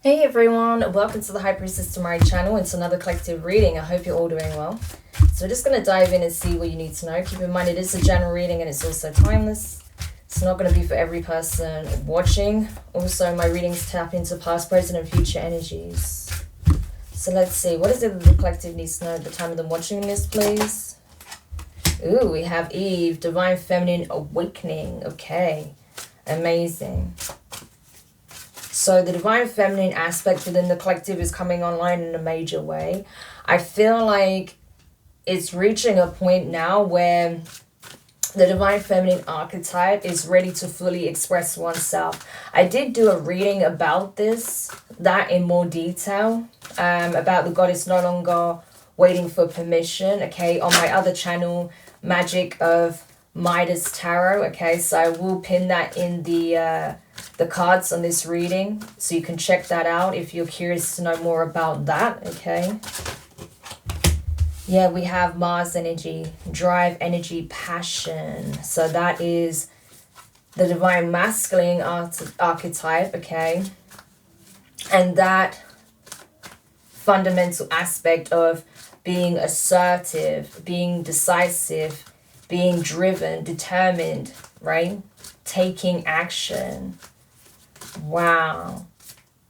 Hey everyone, welcome to the High Priestess Demari channel. It's another collective reading. I hope you're all doing well. So we're just going to dive in and see what you need to know. Keep in mind it is a general reading and it's also timeless. It's not going to be for every person watching. Also, my readings tap into past, present and future energies. So let's see, what is it that the collective needs to know at the time of them watching this, please? Ooh, we have Eve, Divine Feminine Awakening. Okay, amazing. So the divine feminine aspect within the collective is coming online in a major way. I feel like it's reaching a point now where the divine feminine archetype is ready to fully express oneself. I did do a reading about that in more detail, about the goddess no longer waiting for permission, okay, on my other channel, Magic of Midas Tarot, okay, so I will pin that in the cards on this reading, so you can check that out if you're curious to know more about that, okay. Yeah, we have Mars energy, drive energy, passion. So that is the divine masculine archetype, okay. And that fundamental aspect of being assertive, being decisive, being driven, determined, right? Taking action. Wow.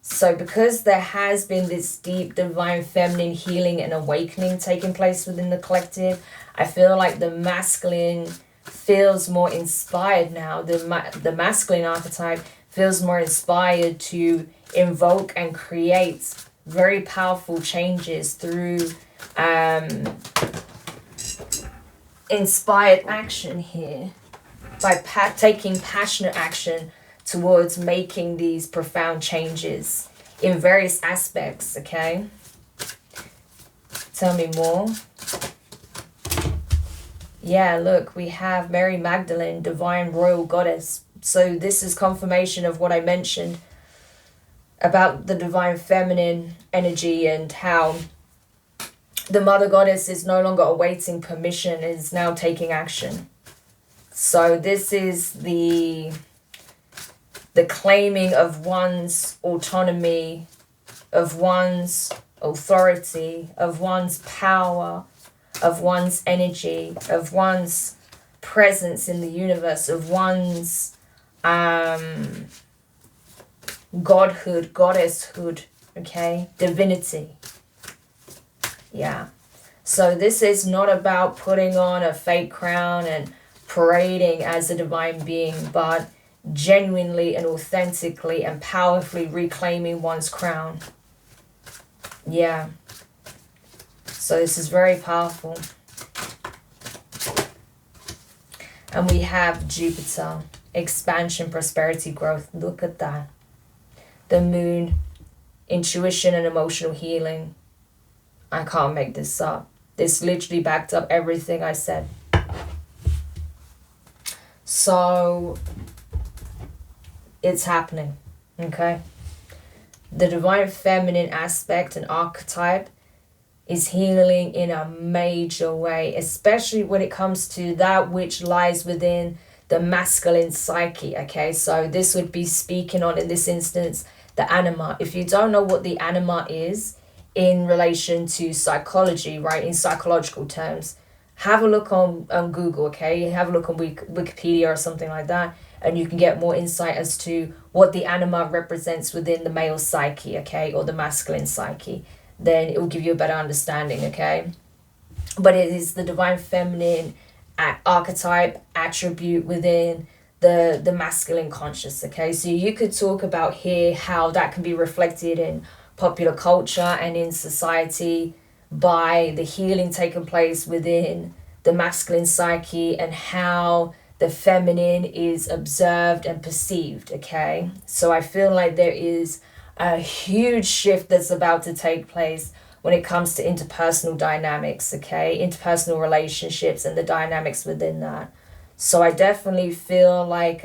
So because there has been this deep divine feminine healing and awakening taking place within the collective, I feel like the masculine feels more inspired now. The masculine archetype feels more inspired to invoke and create very powerful changes through inspired action here, by taking passionate action towards making these profound changes in various aspects, okay? Tell me more. Yeah, look, we have Mary Magdalene, divine royal goddess. So this is confirmation of what I mentioned about the divine feminine energy and how the mother goddess is no longer awaiting permission, is now taking action. So this is the claiming of one's autonomy, of one's authority, of one's power, of one's energy, of one's presence in the universe, of one's godhood, goddesshood, okay, divinity. Yeah. So this is not about putting on a fake crown and parading as a divine being, but genuinely and authentically and powerfully reclaiming one's crown. Yeah. So this is very powerful. And we have Jupiter, expansion, prosperity, growth. Look at that. The moon, intuition and emotional healing. I can't make this up. This literally backed up everything I said. So it's happening, okay? The divine feminine aspect and archetype is healing in a major way, especially when it comes to that which lies within the masculine psyche, okay? So this would be speaking on, in this instance, the anima. If you don't know what the anima is in relation to psychology, right, in psychological terms, have a look on Google, okay? Have a look on Wikipedia or something like that, and you can get more insight as to what the anima represents within the male psyche, okay, or the masculine psyche. Then it will give you a better understanding, okay? But it is the divine feminine archetype attribute within the masculine conscious, okay? So you could talk about here how that can be reflected in popular culture and in society by the healing taking place within the masculine psyche and how the feminine is observed and perceived, okay? So I feel like there is a huge shift that's about to take place when it comes to interpersonal dynamics, okay? Interpersonal relationships and the dynamics within that. So I definitely feel like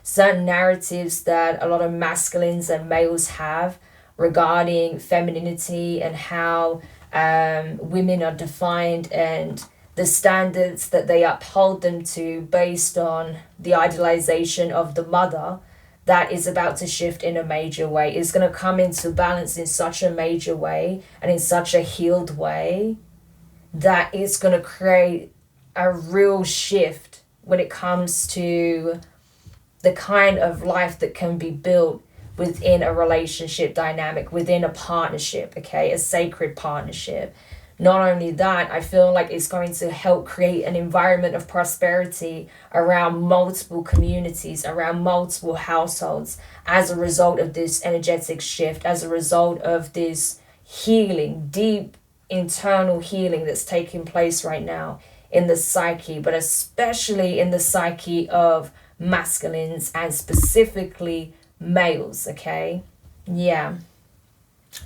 certain narratives that a lot of masculines and males have regarding femininity and how women are defined and the standards that they uphold them to based on the idealization of the mother, that is about to shift in a major way. It's going to come into balance in such a major way and in such a healed way that it's going to create a real shift when it comes to the kind of life that can be built within a relationship dynamic, within a partnership, okay, a sacred partnership. Not only that, I feel like it's going to help create an environment of prosperity around multiple communities, around multiple households, as a result of this energetic shift, as a result of this healing, deep internal healing that's taking place right now in the psyche, but especially in the psyche of masculines and specifically males, okay? Yeah.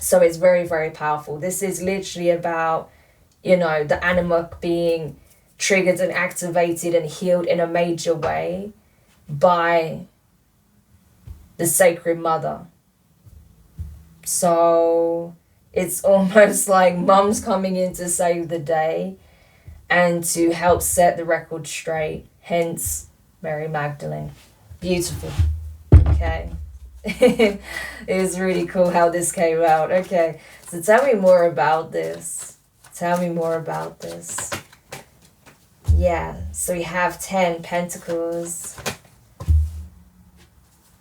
So it's very, very powerful. This is literally about, you know, the anima being triggered and activated and healed in a major way by the sacred mother. So it's almost like mum's coming in to save the day and to help set the record straight. Hence, Mary Magdalene. Beautiful. Okay. It was really cool how this came out. Okay, so tell me more about this. Tell me more about this. Yeah, so we have 10 Pentacles,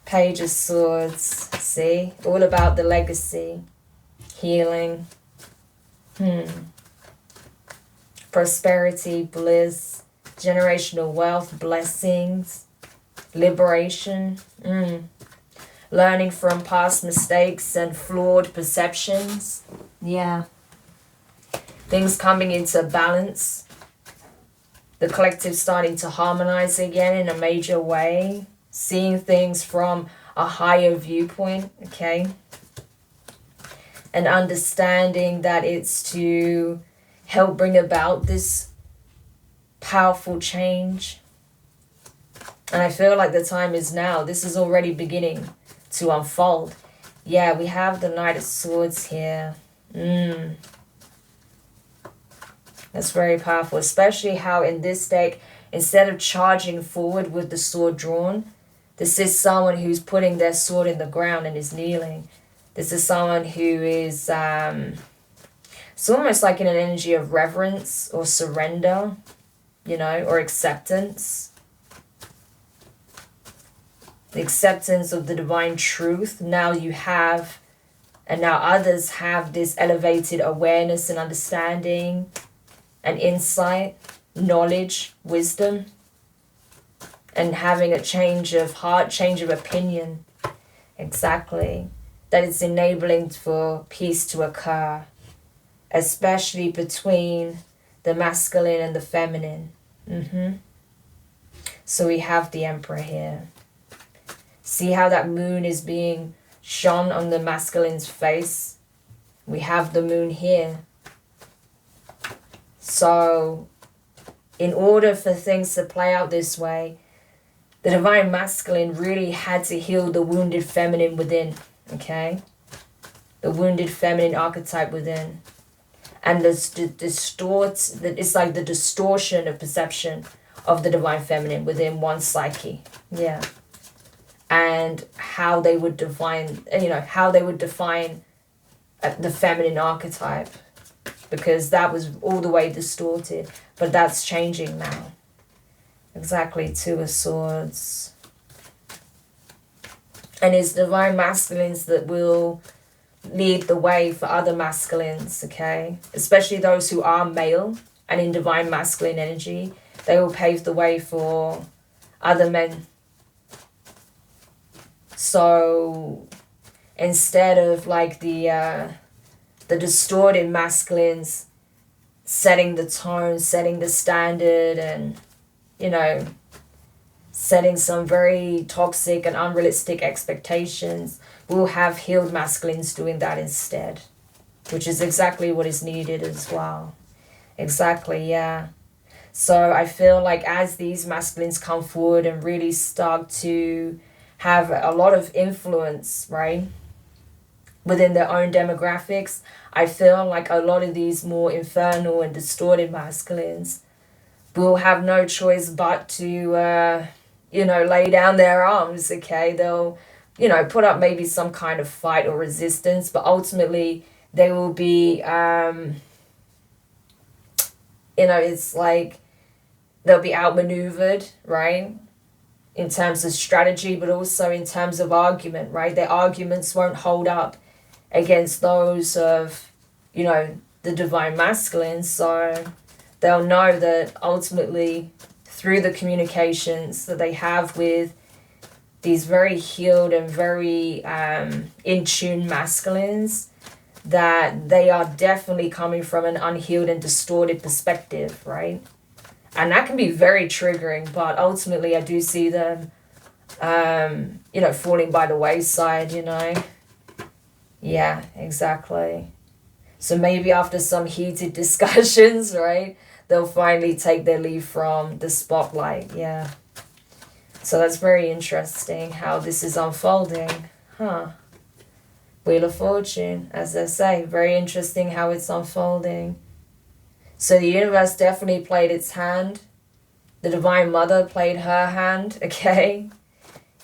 Page of Swords. See, all about the legacy, healing, prosperity, bliss, generational wealth, blessings, liberation. Learning from past mistakes and flawed perceptions. Yeah. Things coming into balance. The collective starting to harmonize again in a major way. Seeing things from a higher viewpoint, okay? And understanding that it's to help bring about this powerful change. And I feel like the time is now. This is already beginning to unfold. Yeah, we have the Knight of Swords here. That's very powerful, especially how in this deck, instead of charging forward with the sword drawn, this is someone who's putting their sword in the ground and is kneeling. This is someone who is, it's almost like in an energy of reverence or surrender, you know, or acceptance. The acceptance of the divine truth. Now you have, and now others have this elevated awareness and understanding and insight, knowledge, wisdom, and having a change of heart, change of opinion. Exactly. That it's enabling for peace to occur, especially between the masculine and the feminine. So we have the Emperor here. See how that moon is being shone on the masculine's face? We have the moon here. So, in order for things to play out this way, the divine masculine really had to heal the wounded feminine within, okay? The wounded feminine archetype within. And it's like the distortion of perception of the divine feminine within one's psyche. Yeah. And how they would define, you know, how they would define the feminine archetype, because that was all the way distorted, but that's changing now. Exactly, Two of Swords. And it's divine masculines that will lead the way for other masculines, okay? Especially those who are male and in divine masculine energy, they will pave the way for other men. So instead of like the distorted masculines setting the tone, setting the standard, and, you know, setting some very toxic and unrealistic expectations, we'll have healed masculines doing that instead, which is exactly what is needed as well. Exactly, yeah. So I feel like as these masculines come forward and really start to have a lot of influence, right, within their own demographics, I feel like a lot of these more infernal and distorted masculines will have no choice but to, lay down their arms, okay? They'll, put up maybe some kind of fight or resistance, but ultimately they will be, it's like they'll be outmaneuvered, right? In terms of strategy, but also in terms of argument, right? Their arguments won't hold up against those of, the divine masculine. So they'll know that ultimately through the communications that they have with these very healed and very in tune masculines, that they are definitely coming from an unhealed and distorted perspective, right? And that can be very triggering, but ultimately I do see them, falling by the wayside, Yeah, exactly. So maybe after some heated discussions, right, they'll finally take their leave from the spotlight, yeah. So that's very interesting how this is unfolding, huh? Wheel of Fortune, as they say, very interesting how it's unfolding. So the universe definitely played its hand. The Divine Mother played her hand, okay?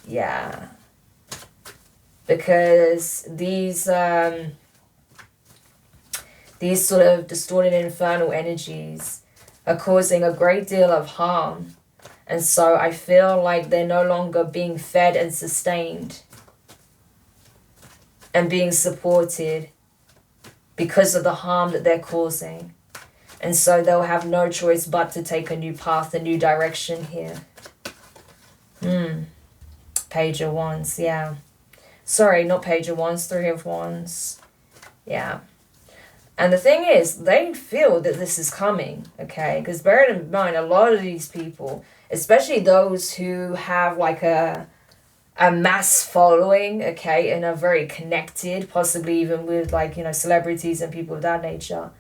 Yeah. Because these sort of distorted infernal energies are causing a great deal of harm. And so I feel like they're no longer being fed and sustained and being supported because of the harm that they're causing. And so they'll have no choice but to take a new path, a new direction here. Page of Wands, yeah. Sorry, not Page of Wands, Three of Wands. Yeah. And the thing is, they feel that this is coming, okay? Because bear in mind, a lot of these people, especially those who have like a mass following, okay, and are very connected, possibly even with like, celebrities and people of that nature.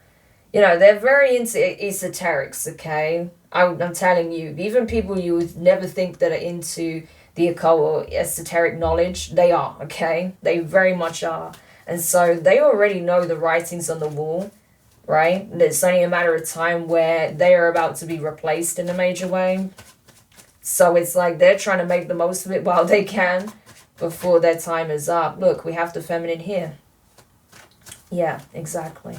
They're very into esoterics, okay? I'm telling you, even people you would never think that are into the occult or esoteric knowledge, they are, okay? They very much are. And so they already know the writings on the wall, right? It's only a matter of time where they are about to be replaced in a major way. So it's like they're trying to make the most of it while they can before their time is up. Look, we have the feminine here. Yeah, exactly.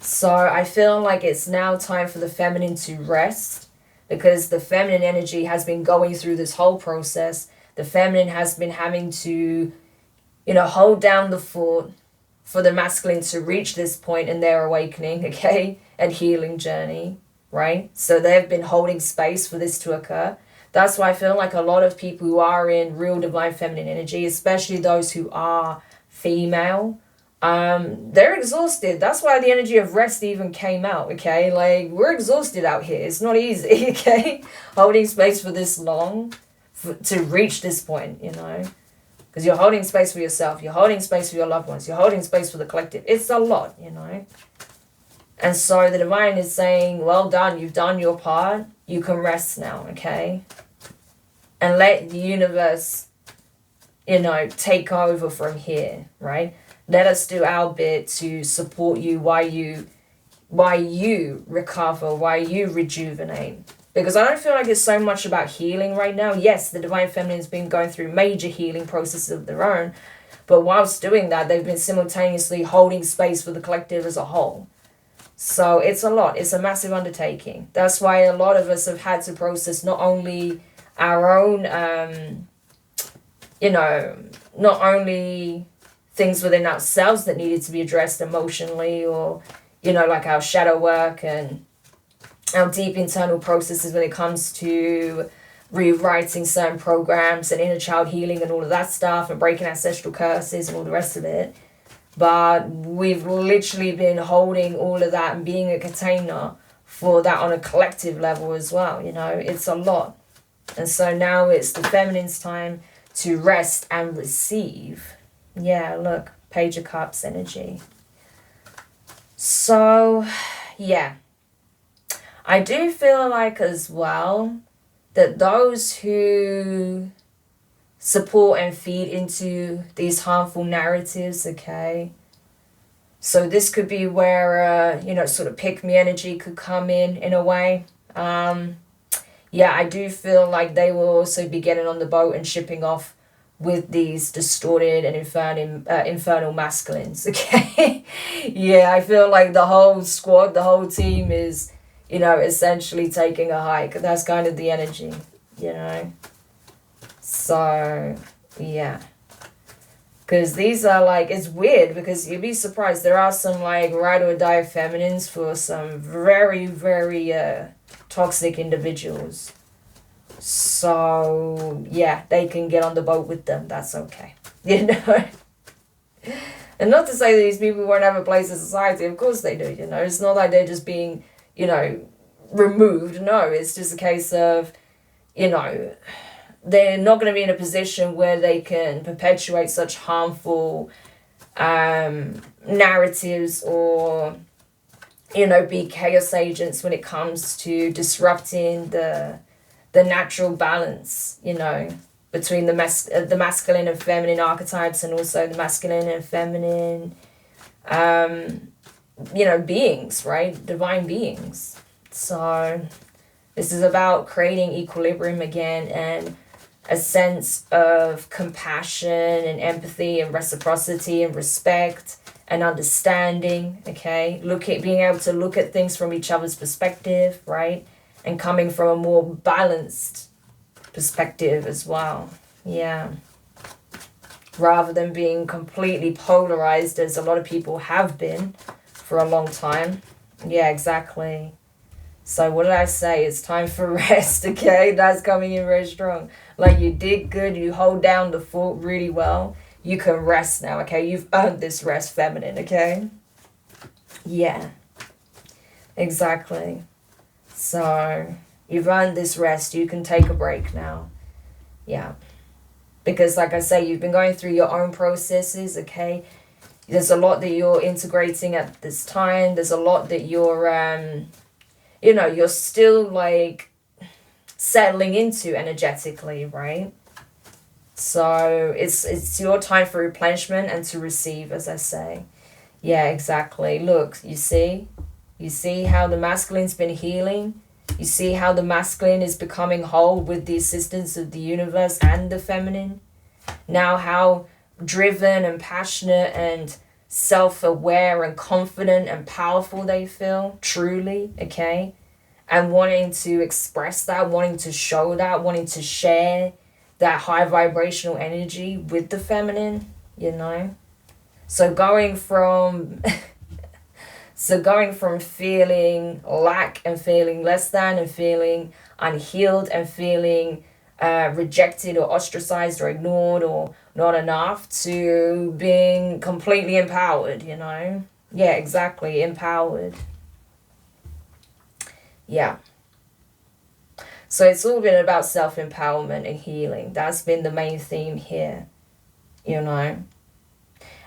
So I feel like it's now time for the feminine to rest, because the feminine energy has been going through this whole process. The feminine has been having to, hold down the fort for the masculine to reach this point in their awakening, okay, and healing journey, right? So they've been holding space for this to occur. That's why I feel like a lot of people who are in real divine feminine energy, especially those who are female, they're exhausted. That's why the energy of rest even came out, okay? Like, we're exhausted out here. It's not easy, okay? Holding space for this long to reach this point, Because you're holding space for yourself. You're holding space for your loved ones. You're holding space for the collective. It's a lot, And so the divine is saying, well done. You've done your part. You can rest now, okay? And let the universe, take over from here, right? Let us do our bit to support you while you recover, while you rejuvenate. Because I don't feel like it's so much about healing right now. Yes, the Divine Feminine has been going through major healing processes of their own. But whilst doing that, they've been simultaneously holding space for the collective as a whole. So it's a lot. It's a massive undertaking. That's why a lot of us have had to process not only our own, not only things within ourselves that needed to be addressed emotionally, or, like our shadow work and our deep internal processes when it comes to rewriting certain programs and inner child healing and all of that stuff, and breaking ancestral curses and all the rest of it. But we've literally been holding all of that and being a container for that on a collective level as well. It's a lot. And so now it's the feminine's time to rest and receive. Yeah, look, Page of Cups energy. So, yeah. I do feel like as well that those who support and feed into these harmful narratives, okay? So this could be where, sort of pick-me energy could come in a way. yeah, I do feel like they will also be getting on the boat and shipping off with these distorted and infernal masculines, okay? Yeah, I feel like the whole squad, the whole team is, you know, essentially taking a hike. That's kind of the energy, you know? So, yeah. Because these are like, it's weird because you'd be surprised. There are some like ride or die feminines for some very, very toxic individuals. So, yeah, they can get on the boat with them. That's okay. You know? And not to say that these people won't have a place in society. Of course they do, you know? It's not like they're just being, you know, removed. No, it's just a case of, you know, they're not going to be in a position where they can perpetuate such harmful narratives or, you know, be chaos agents when it comes to disrupting the natural balance, you know, between the masculine and feminine archetypes, and also the masculine and feminine, you know, beings, right? Divine beings. So this is about creating equilibrium again, and a sense of compassion and empathy and reciprocity and respect and understanding, okay? Being able to look at things from each other's perspective, right? And coming from a more balanced perspective as well. Yeah. Rather than being completely polarized, as a lot of people have been for a long time. Yeah, exactly. So what did I say? It's time for rest, okay? That's coming in very strong. Like, you did good, you hold down the fort really well. You can rest now, okay? You've earned this rest, feminine, okay? Yeah. Exactly. So, you've earned this rest. You can take a break now. Yeah. Because, like I say, you've been going through your own processes, okay? There's a lot that you're integrating at this time. There's a lot that you're, you know, you're still, like, settling into energetically, right? So it's your time for replenishment and to receive, as I say. Yeah, exactly. Look, you see how the masculine's been healing. You see how the masculine is becoming whole with the assistance of the universe and the feminine. Now how driven and passionate and self-aware and confident and powerful they feel, truly, okay? And wanting to express that, wanting to show that, wanting to share that high vibrational energy with the feminine, you know? So going from feeling lack and feeling less than and feeling unhealed and feeling rejected or ostracized or ignored or not enough, to being completely empowered, you know? Yeah, exactly, empowered. Yeah. So it's all been about self-empowerment and healing. That's been the main theme here, you know?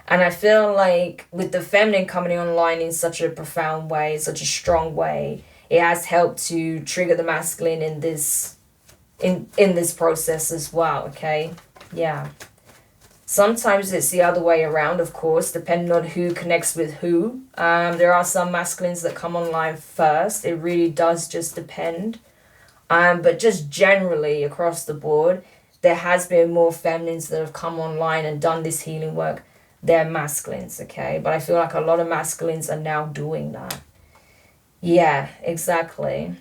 And I feel like with the feminine coming online in such a profound way, such a strong way, it has helped to trigger the masculine in this process as well, okay? Yeah. Sometimes it's the other way around, of course, depending on who connects with who. There are some masculines that come online first. It really does just depend. But just generally across the board, there has been more feminines that have come online and done this healing work. They're masculines, okay? But I feel like a lot of masculines are now doing that. Yeah, exactly.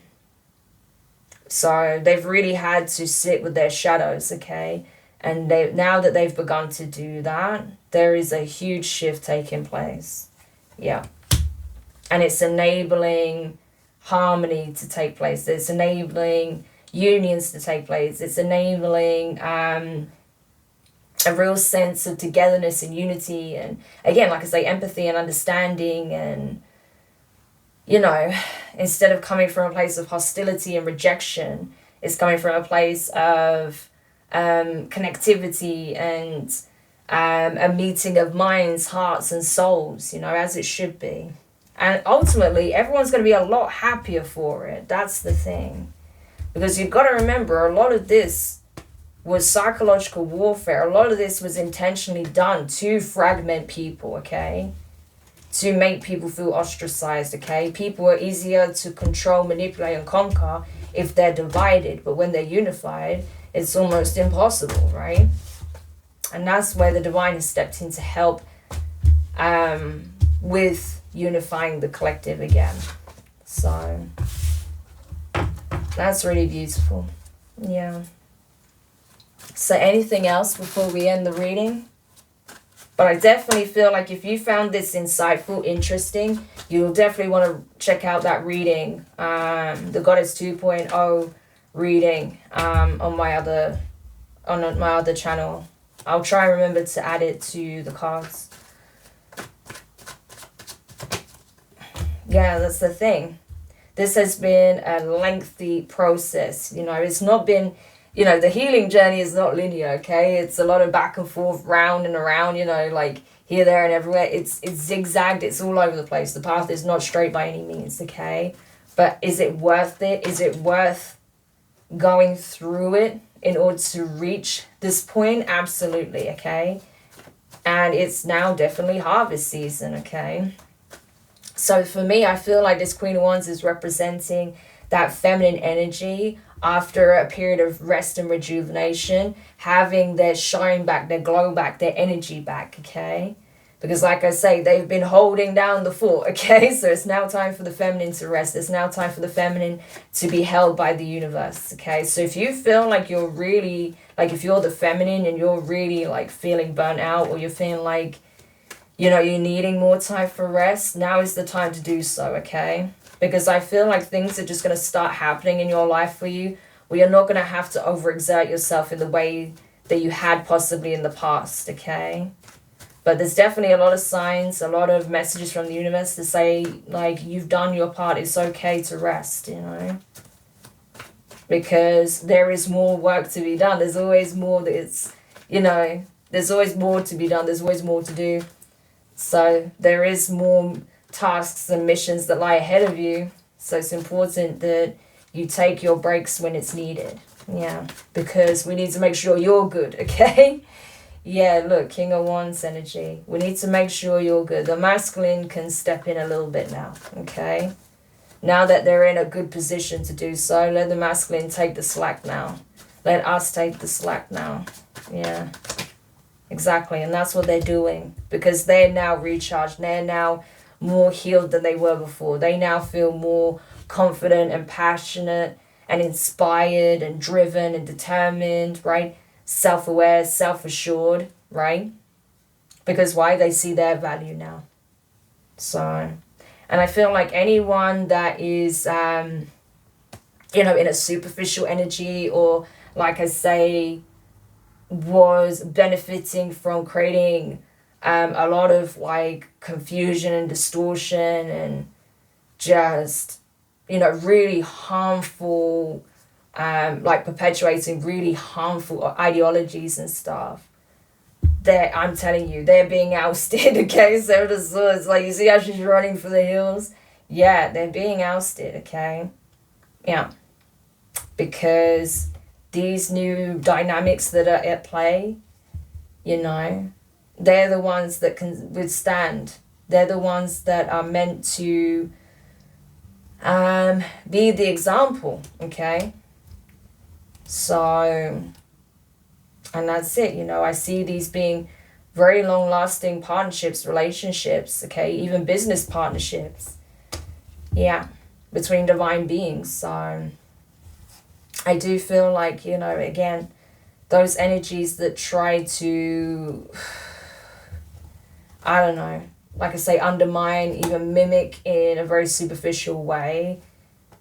So they've really had to sit with their shadows, okay? And now that they've begun to do that, there is a huge shift taking place. Yeah. And it's enabling harmony to take place. It's enabling unions to take place. It's enabling a real sense of togetherness and unity. And again, like I say, empathy and understanding. And, you know, instead of coming from a place of hostility and rejection, it's coming from a place of connectivity and a meeting of minds, hearts and souls, you know, as it should be. And ultimately, everyone's going to be a lot happier for it. That's the thing. Because you've got to remember, a lot of this was psychological warfare. A lot of this was intentionally done to fragment people, okay? To make people feel ostracized, okay? People are easier to control, manipulate, and conquer if they're divided. But when they're unified, it's almost impossible, right? And that's where the divine has stepped in to help with unifying the collective again. So that's really beautiful. Yeah. So anything else before we end the reading? But I definitely feel like if you found this insightful, interesting, you'll definitely want to check out that reading, the Goddess 2.0 reading on my other channel. I'll try and remember to add it to the cards. Yeah, that's the thing. This has been a lengthy process. You know, it's not been, you know, the healing journey is not linear, okay? It's a lot of back and forth, round and around, you know, like here, there, and everywhere. It's zigzagged. It's all over the place. The path is not straight by any means, okay? But is it worth it? Is it worth going through it in order to reach this point? Absolutely, okay? And it's now definitely harvest season, okay? So for me, I feel like this Queen of Wands is representing that feminine energy after a period of rest and rejuvenation, having their shine back, their glow back, their energy back, okay? Because like I say, they've been holding down the fort, okay? So it's now time for the feminine to rest. It's now time for the feminine to be held by the universe, okay? So if you feel like you're really, like if you're the feminine and you're really like feeling burnt out, or you're feeling like, you know, you're needing more time for rest, now is the time to do so, okay? Because I feel like things are just going to start happening in your life for you, where you're not going to have to overexert yourself in the way that you had possibly in the past, okay? But there's definitely a lot of signs, a lot of messages from the universe to say, like, you've done your part, it's okay to rest, you know? Because there is more work to be done. There's always more that's, you know, there's always more to be done. There's always more to do. So there is more tasks and missions that lie ahead of you. So it's important that you take your breaks when it's needed. Yeah, because we need to make sure you're good, okay? Yeah, look, King of Wands energy. We need to make sure you're good. The masculine can step in a little bit now, okay? Now that they're in a good position to do so, let the masculine take the slack now. Let us take the slack now. Yeah. Exactly, and that's what they're doing, because they're now recharged. They're now more healed than they were before. They now feel more confident and passionate and inspired and driven and determined, right? Self-aware, self-assured, right? Because why? They see their value now. So, and I feel like anyone that is, you know, in a superficial energy, or like I say, was benefiting from creating a lot of like confusion and distortion and just, you know, really harmful, like perpetuating really harmful ideologies and stuff. I'm telling you, they're being ousted, okay? So it's like, you see how she's running for the hills? Yeah, they're being ousted, okay? Yeah. Because these new dynamics that are at play, you know, they're the ones that can withstand. They're the ones that are meant to be the example, okay? So, and that's it, you know, I see these being very long-lasting partnerships, relationships, okay, even business partnerships, yeah, between divine beings. So I do feel like, you know, again, those energies that try to, I don't know, like I say, undermine, even mimic in a very superficial way,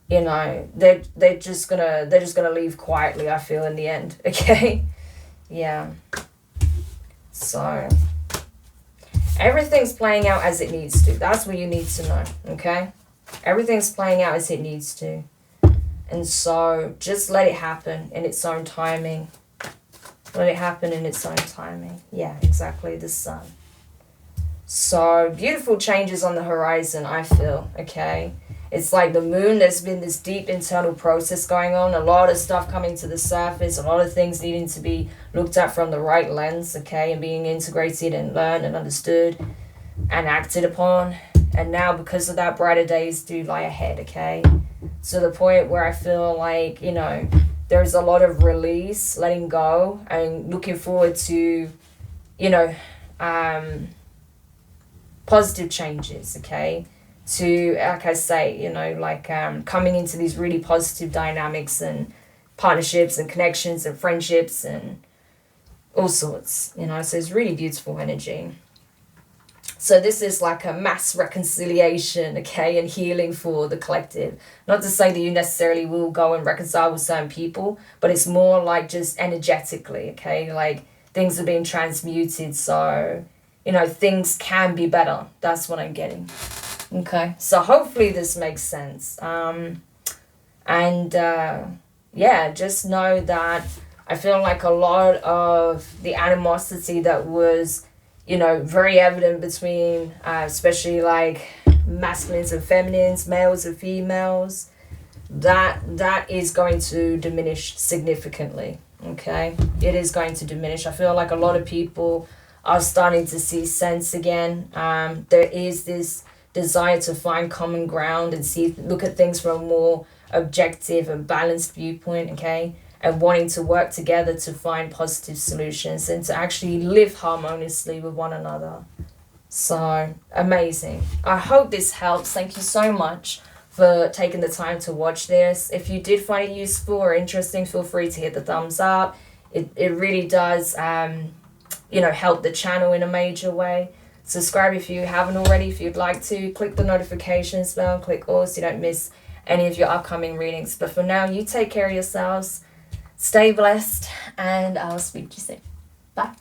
you know, they're just gonna leave quietly, I feel, in the end, okay? Yeah. So everything's playing out as it needs to. That's what you need to know, okay? Everything's playing out as it needs to. And so just let it happen in its own timing. Let it happen in its own timing. Yeah, exactly, the sun. So beautiful changes on the horizon, I feel, okay? It's like the moon, there's been this deep internal process going on, a lot of stuff coming to the surface, a lot of things needing to be looked at from the right lens, okay, and being integrated and learned and understood and acted upon. And now, because of that, brighter days do lie ahead, okay? to the point where I feel like, you know, there's a lot of release, letting go, and looking forward to, you know, positive changes, okay? To, like I say, you know, like coming into these really positive dynamics and partnerships and connections and friendships and all sorts, you know, so it's really beautiful energy. So this is like a mass reconciliation, okay, and healing for the collective. Not to say that you necessarily will go and reconcile with certain people, but it's more like just energetically, okay, like things are being transmuted, so, you know, things can be better. That's what I'm getting. Okay, so hopefully this makes sense. Yeah, just know that I feel like a lot of the animosity that was, you know, very evident between especially like masculines and feminines, males and females, that is going to diminish significantly. Okay, it is going to diminish. I feel like a lot of people are starting to see sense again. There is this desire to find common ground and look at things from a more objective and balanced viewpoint, okay, and wanting to work together to find positive solutions and to actually live harmoniously with one another. So amazing. I hope this helps. Thank you so much for taking the time to watch this. If you did find it useful or interesting, feel free to hit the thumbs up. It really does you know, help the channel in a major way. Subscribe if you haven't already. If you'd like to, click the notifications bell, click all so you don't miss any of your upcoming readings. But for now, you take care of yourselves, stay blessed, and I'll speak to you soon. Bye.